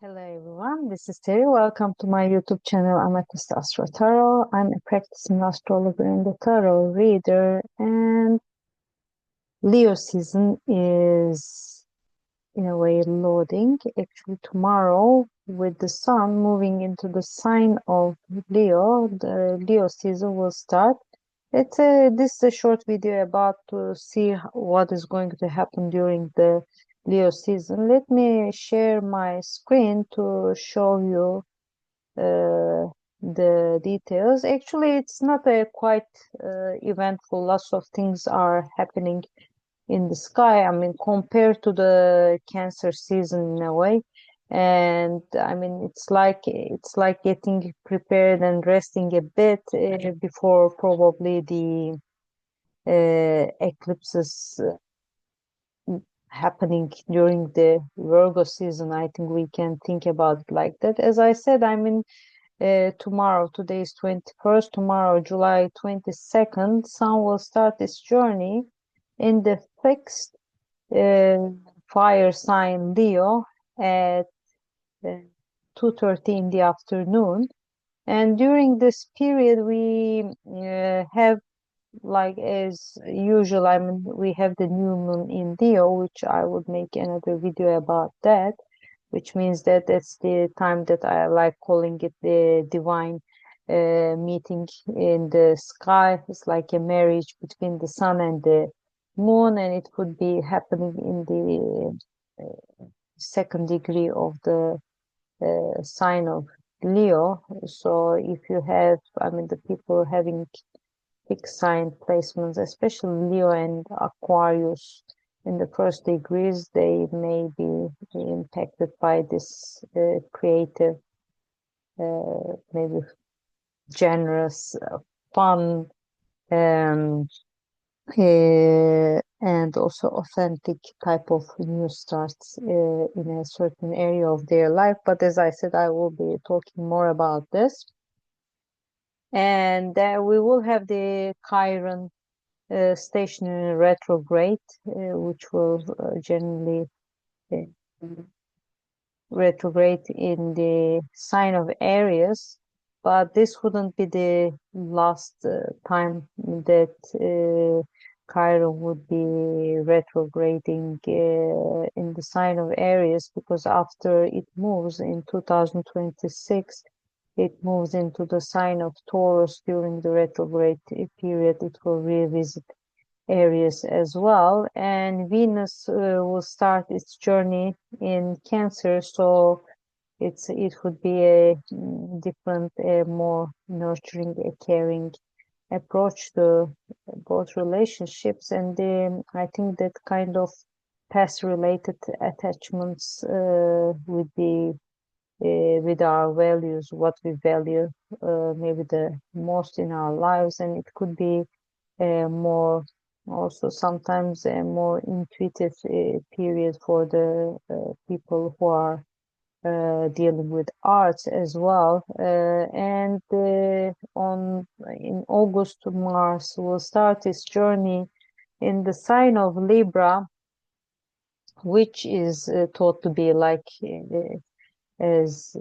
Hello everyone, this is Teri. Welcome to my YouTube channel, Amethystastrotarot. I'm a practicing astrologer and a tarot reader, and Leo season is in a way loading. Actually, tomorrow, with the sun moving into the sign of Leo, the Leo season will start. This is a short video about to see what is going to happen during the Leo season. Let me share my screen to show you the details. Actually, it's not a quite eventful. Lots of things are happening in the sky. I mean, compared to the Cancer season in a way. And I mean, it's like getting prepared and resting a bit before probably the eclipses happening during the Virgo season. I think we can think about it like that. As I said, I mean, tomorrow, today is 21st, tomorrow, July 22nd, Sun will start its journey in the fixed fire sign Leo at 2:30 in the afternoon. And during this period, we have, like as usual, I mean, we have the new moon in Leo, which I would make another video about that, which means that that's the time that I like calling it the divine meeting in the sky. It's like a marriage between the sun and the moon, and it could be happening in the second degree of the sign of Leo. So if you have, I mean, the people having fixed sign placements, especially Leo and Aquarius in the first degrees, they may be impacted by this creative, maybe generous, fun, um, and also authentic type of new starts in a certain area of their life. But as I said, I will be talking more about this. And we will have the Chiron stationary retrograde, which will generally uh, retrograde in the sign of Aries, but this wouldn't be the last time that Chiron would be retrograding in the sign of Aries, because after it moves in 2026, it moves into the sign of Taurus. During the retrograde period, it will revisit Aries as well, and Venus will start its journey in Cancer, so it would be a different, a more nurturing, a caring approach to both relationships. And I think that kind of past related attachments would be with our values, what we value maybe the most in our lives, and it could be more, also sometimes a more intuitive period for the people who are dealing with arts as well. And on in August, Mars will start its journey in the sign of Libra, which is thought to be like as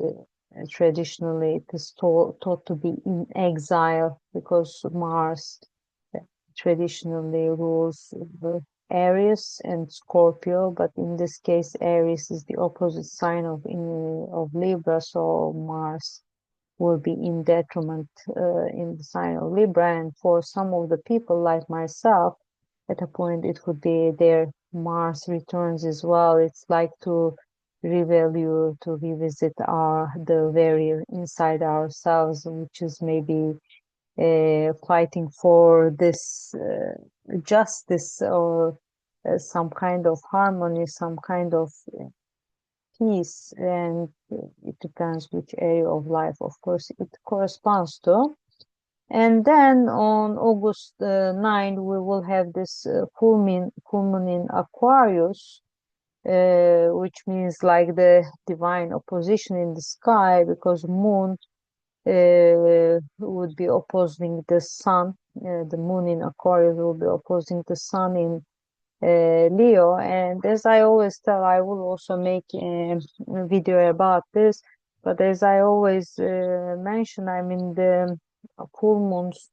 traditionally it is thought to be in exile, because Mars traditionally rules Aries and Scorpio, but in this case Aries is the opposite sign of Libra, so Mars will be in detriment in the sign of Libra. And for some of the people like myself, at a point it would be their Mars returns as well. It's like to revalue, to revisit the very inside ourselves, which is maybe fighting for this justice, or some kind of harmony, some kind of peace. And it depends which area of life, of course, it corresponds to. And then on August 9, we will have this full moon in Aquarius, which means like the divine opposition in the sky, because moon would be opposing the sun. The moon in Aquarius will be opposing the sun in Leo. And as I always tell, I will also make a video about this. But as I always mention, I mean, the full moons,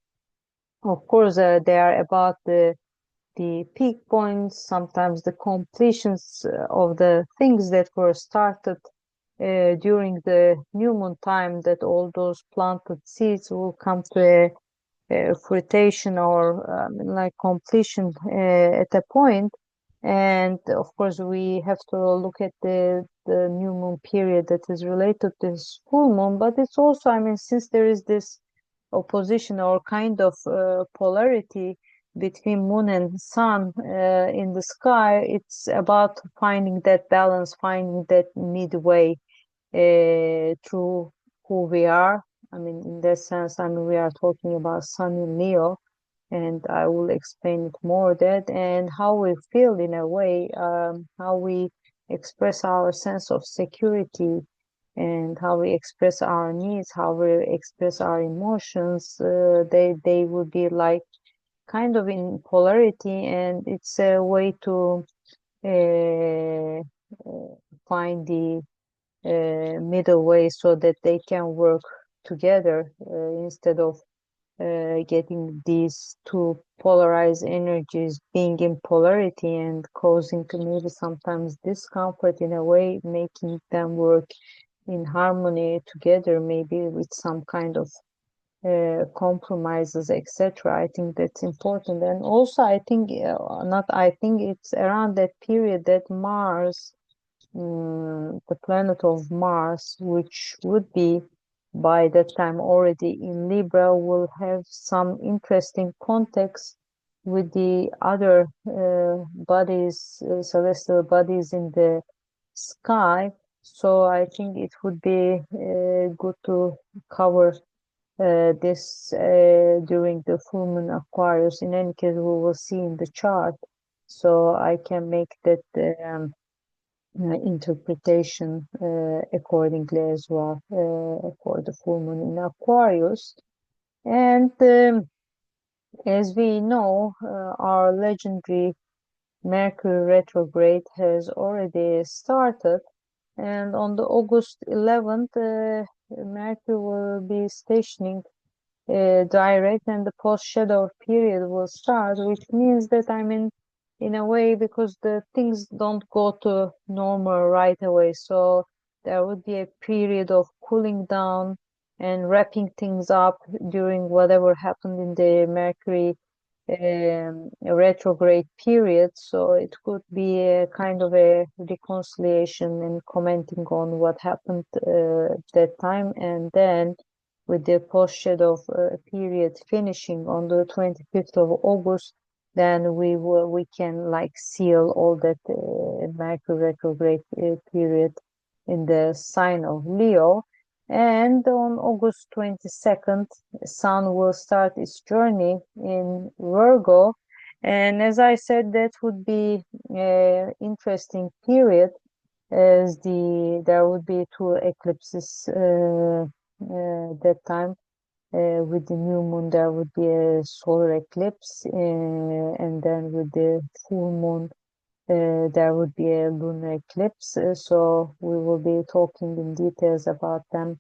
of course, they are about the peak points, sometimes the completions of the things that were started during the new moon time, that all those planted seeds will come to a fruition or like completion at a point. And of course, we have to look at the new moon period that is related to this full moon. But it's also, I mean, since there is this opposition or kind of polarity between moon and sun in the sky, it's about finding that balance, finding that midway through who we are. I mean, in that sense, I mean, we are talking about Sun in Leo, and I will explain it more that and how we feel in a way, how we express our sense of security and how we express our needs, how we express our emotions. They would be like kind of in polarity, and it's a way to uh, find the middle way so that they can work together instead of getting these two polarized energies being in polarity and causing maybe sometimes discomfort in a way, making them work in harmony together, maybe with some kind of compromises, etc. I think that's important. And also, I think, not I think, it's around that period that Mars, the planet of Mars, which would be by that time already in Libra, will have some interesting context with the other bodies, celestial bodies in the sky. So I think it would be good to cover this during the full moon Aquarius. In any case, we will see in the chart, so I can make that interpretation accordingly as well for the full moon in Aquarius. And as we know, our legendary Mercury retrograde has already started, and on the August 11th, Mercury will be stationing direct, and the post shadow period will start, which means that, I mean, in a way, because the things don't go to normal right away, so there would be a period of cooling down and wrapping things up during whatever happened in the Mercury retrograde period. So it could be a kind of a reconciliation and commenting on what happened that time, and then with the post shadow period finishing on the 25th of August, then we can like seal all that Mercury retrograde period in the sign of Leo. And on August 22nd, Sun will start its journey in Virgo. And as I said, that would be an interesting period, as there would be two eclipses that time. With the new moon, there would be a solar eclipse, and then with the full moon, there would be a lunar eclipse. So we will be talking in details about them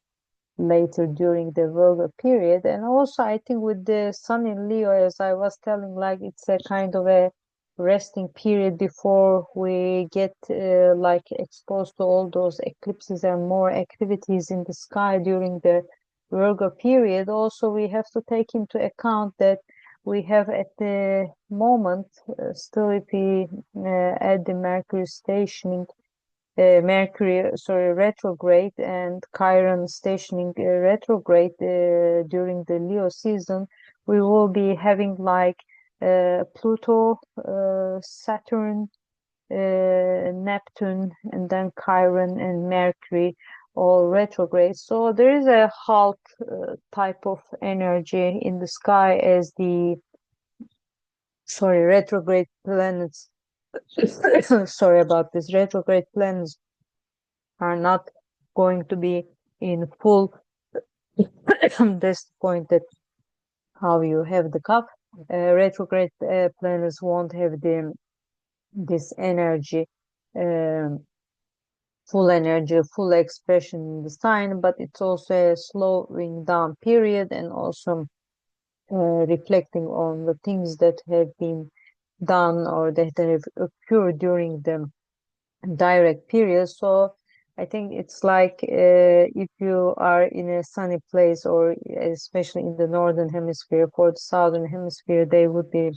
later during the Virgo period. And also, I think with the Sun in Leo, as I was telling, like it's a kind of a resting period before we get like exposed to all those eclipses and more activities in the sky during the Virgo period. Also, we have to take into account that we have at the moment, still, if we add the Mercury stationing, retrograde, and Chiron stationing retrograde during the Leo season, we will be having like Pluto, Saturn, Neptune, and then Chiron and Mercury all retrograde. So there is a halt type of energy in the sky as the retrograde planets. Sorry about this. Retrograde planets are not going to be in full. This point that how you have the cup. Retrograde planets won't have the this energy, um, full energy, full expression in the sign, but it's also a slowing down period and also reflecting on the things that have been done or that have occurred during the direct period. So I think it's like if you are in a sunny place, or especially in the northern hemisphere, for the southern hemisphere, they would be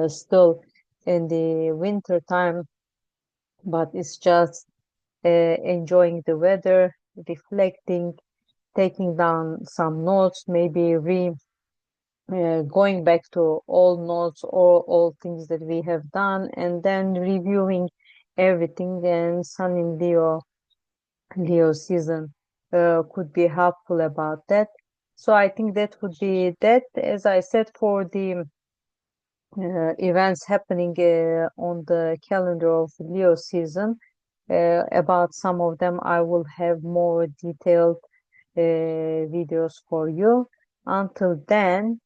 still in the winter time, but it's just enjoying the weather, reflecting, taking down some notes, maybe going back to all notes or all things that we have done, and then reviewing everything. And Sun in Leo season could be helpful about that. So I think that would be that. As I said, for the events happening on the calendar of Leo season, about some of them I will have more detailed videos for you. Until then,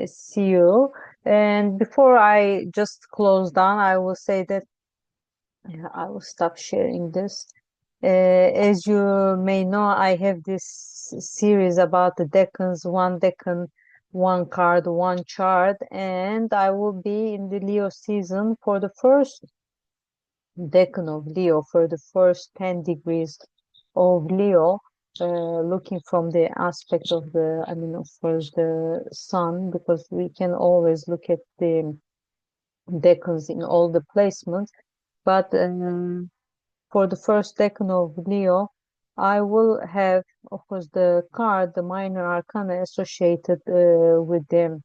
see you. And before I just close down, I will say that I will stop sharing this. As you may know, I have this series about the decans, one decan, one card, one chart, and I will be in the Leo season for the first decan of Leo, for the first 10 degrees of Leo, looking from the aspect of the, I mean, of course, the sun, because we can always look at the decans in all the placements. But for the first decan of Leo, I will have, of course, the card, the minor arcana associated with the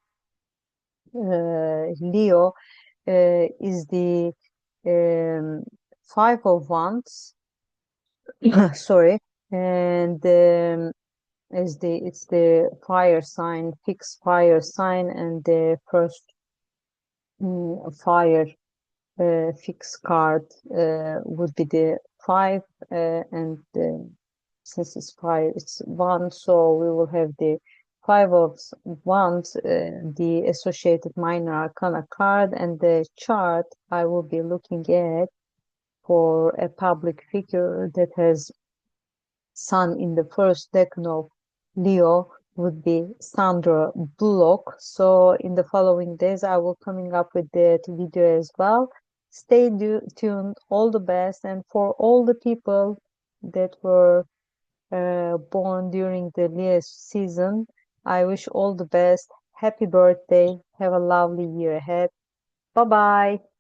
Leo is the um, Five of Wands. Sorry, and is the it's the fire sign, fixed fire sign, and the first fire fixed card would be the five, and since it's fire, it's one, so we will have the five of wands, the associated minor arcana card, and the chart I will be looking at for a public figure that has sun in the first decan of Leo would be Sandra Bullock. So in the following days, I will coming up with that video as well. Stay tuned. All the best, and for all the people that were born during the Leo season, I wish all the best. Happy birthday. Have a lovely year ahead. Bye bye.